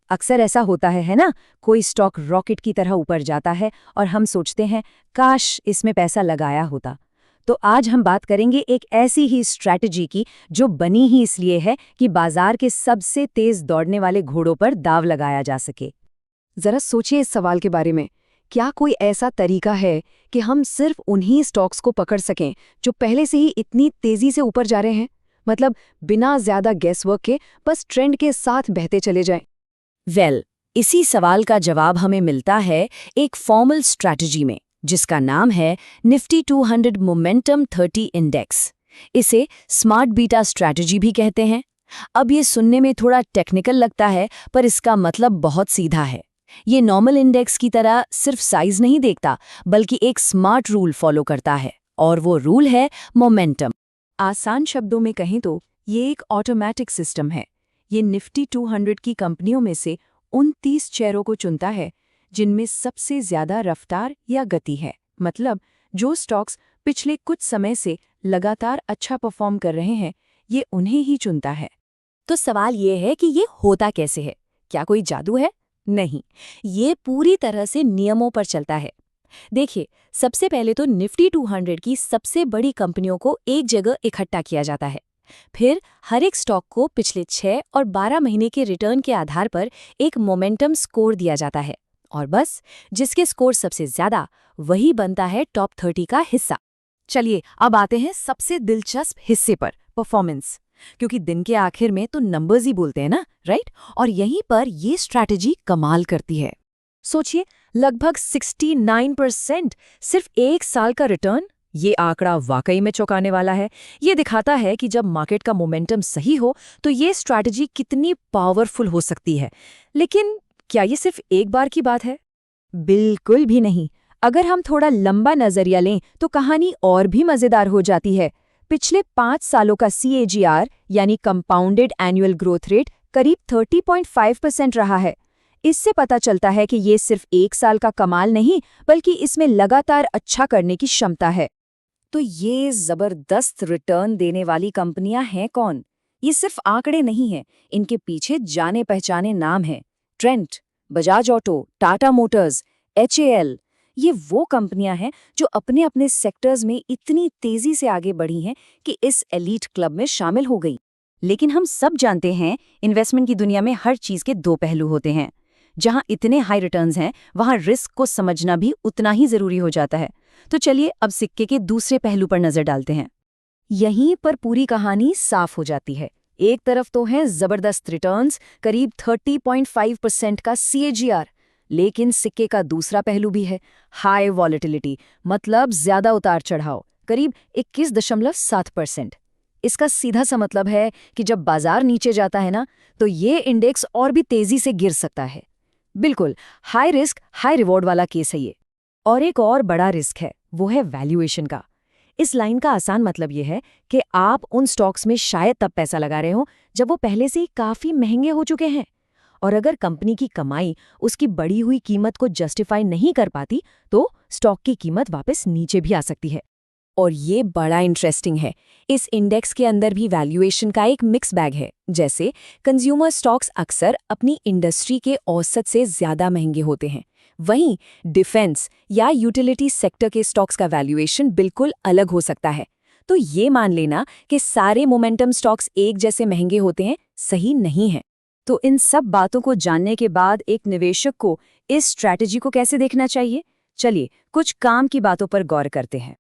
अक्सर ऐसा होता है ना? कोई स्टॉक रॉकेट की तरह ऊपर जाता है और हम सोचते हैं काश इसमें पैसा लगाया होता। तो आज हम बात करेंगे एक ऐसी ही स्ट्रैटेजी की जो बनी ही इसलिए है कि बाजार के सबसे तेज दौड़ने वाले घोड़ों पर दाव लगाया जा सके। जरा सोचिए इस सवाल के बारे में। क्या कोई ऐसा तरीका है कि हम सिर्फ उन्हीं स्टॉक्स को पकड़ सकें जो पहले से ही इतनी तेजी से ऊपर जा रहे हैं? मतलब बिना ज्यादा गैसवर्क के बस ट्रेंड के साथ बहते चले जाएं। इसी सवाल का जवाब हमें मिलता है एक फॉर्मल स्ट्रैटेजी में, जिसका नाम है निफ्टी 200 मोमेंटम 30 इंडेक्स। इसे स्मार्ट बीटा स्ट्रैटेजी भी कहते हैं। अब ये सुनने में थोड़ा टेक्निकल लगता है, पर इसका मतलब बहुत सीधा है। ये नॉर्मल इंडेक्स की तरह सिर्फ साइज नहीं देखता, बल्कि एक स्मार्ट रूल फॉलो करता है, और वो रूल है मोमेंटम। आसान शब्दों में कहें तो ये एक ऑटोमैटिक सिस्टम है। ये निफ्टी 200 की कंपनियों में से उन 30 शेयरों को चुनता है जिनमें सबसे ज्यादा रफ्तार या गति है। मतलब जो स्टॉक्स पिछले कुछ समय से लगातार अच्छा परफॉर्म कर रहे हैं, ये उन्हें ही चुनता है। तो सवाल ये है कि ये होता कैसे है? क्या कोई जादू है? नहीं, ये पूरी तरह से नियमों पर चलता है। देखिए, सबसे पहले तो निफ्टी 200 की सबसे बड़ी कंपनियों को एक जगह इकट्ठा किया जाता है। फिर हर एक स्टॉक को पिछले 6 और 12 महीने के रिटर्न के आधार पर एक मोमेंटम स्कोर दिया जाता है, और बस जिसके स्कोर सबसे ज्यादा, वही बनता है टॉप 30 का हिस्सा। चलिए अब आते हैं सबसे दिलचस्प हिस्से पर, परफॉर्मेंस। क्योंकि दिन के आखिर में तो नंबर्स ही बोलते हैं ना, राइट? और यहीं पर ये स्ट्रैटेजी कमाल करती है। सोचिए, लगभग 69% सिर्फ एक साल का रिटर्न। ये आंकड़ा वाकई में चौंकाने वाला है। ये दिखाता है कि जब मार्केट का मोमेंटम सही हो तो ये स्ट्रैटेजी कितनी पावरफुल हो सकती है। लेकिन क्या ये सिर्फ एक बार की बात है? बिल्कुल भी नहीं। अगर हम थोड़ा लंबा नजरिया लें तो कहानी और भी मजेदार हो जाती है। पिछले 5 सालों का CAGR यानी कंपाउंडेड एनुअल ग्रोथ रेट करीब 30.5% रहा है। इससे पता चलता है कि ये सिर्फ एक साल का कमाल नहीं, बल्कि इसमें लगातार अच्छा करने की क्षमता है। तो ये जबरदस्त रिटर्न देने वाली कंपनियां हैं कौन? ये सिर्फ आंकड़े नहीं हैं, इनके पीछे जाने पहचाने नाम हैं। Trent, Bajaj auto, Tata Motors, HAL। ये वो कंपनियां हैं जो अपने अपने सेक्टर्स में इतनी तेजी से आगे बढ़ी हैं कि इस एलीट क्लब में शामिल हो गई। लेकिन हम सब जानते हैं, इन्वेस्टमेंट की दुनिया में हर चीज के दो पहलू होते हैं। जहां इतने हाई रिटर्न्स हैं, वहां रिस्क को समझना भी उतना ही जरूरी हो जाता है। तो चलिए अब सिक्के के दूसरे पहलू पर नजर डालते हैं। यहीं पर पूरी कहानी साफ हो जाती है। एक तरफ तो है जबरदस्त रिटर्न्स, करीब 30.5% का CAGR, लेकिन सिक्के का दूसरा पहलू भी है, हाई वॉलेटिलिटी, मतलब ज्यादा उतार चढ़ाव, करीब 21.7%। इसका सीधा सा मतलब है कि जब बाजार नीचे जाता है ना, तो ये इंडेक्स और भी तेजी से गिर सकता है। बिल्कुल हाई रिस्क हाई रिवॉर्ड वाला केस है ये। और एक और बड़ा रिस्क है, वो है वैल्यूएशन का। इस लाइन का आसान मतलब ये है कि आप उन स्टॉक्स में शायद तब पैसा लगा रहे हो जब वो पहले से ही काफी महंगे हो चुके हैं, और अगर कंपनी की कमाई उसकी बढ़ी हुई कीमत को जस्टिफाई नहीं कर पाती, तो स्टॉक की कीमत वापस नीचे भी आ सकती है। और ये बड़ा इंटरेस्टिंग है, इस इंडेक्स के अंदर भी वैल्यूएशन का एक मिक्स बैग है। जैसे कंज्यूमर स्टॉक्स अक्सर अपनी इंडस्ट्री के औसत से ज्यादा महंगे होते हैं, वहीं डिफेंस या यूटिलिटी सेक्टर के स्टॉक्स का वैल्यूएशन बिल्कुल अलग हो सकता है। तो ये मान लेना कि सारे मोमेंटम स्टॉक्स एक जैसे महंगे होते हैं, सही नहीं है। तो इन सब बातों को जानने के बाद एक निवेशक को इस स्ट्रैटेजी को कैसे देखना चाहिए? चलिए कुछ काम की बातों पर गौर करते हैं।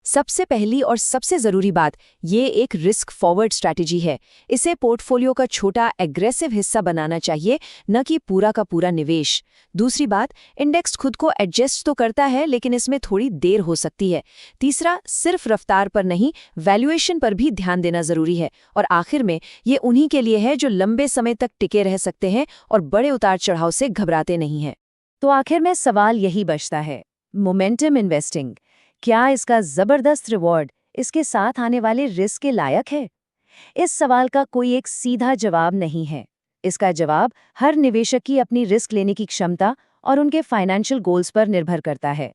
सबसे पहली और सबसे जरूरी बात, ये एक रिस्क फॉरवर्ड स्ट्रैटेजी है। इसे पोर्टफोलियो का छोटा एग्रेसिव हिस्सा बनाना चाहिए, न कि पूरा का पूरा निवेश। दूसरी बात, इंडेक्स खुद को एडजस्ट तो करता है, लेकिन इसमें थोड़ी देर हो सकती है। तीसरा, सिर्फ रफ्तार पर नहीं, वैल्यूएशन पर भी ध्यान देना जरूरी है। और आखिर में, ये उन्हीं के लिए है जो लंबे समय तक टिके रह सकते हैं और बड़े उतार चढ़ाव से घबराते नहीं हैं। तो आखिर में सवाल यही बचता है, मोमेंटम इन्वेस्टिंग, क्या इसका जबरदस्त रिवॉर्ड इसके साथ आने वाले रिस्क के लायक है? इस सवाल का कोई एक सीधा जवाब नहीं है। इसका जवाब हर निवेशक की अपनी रिस्क लेने की क्षमता और उनके फाइनेंशियल गोल्स पर निर्भर करता है।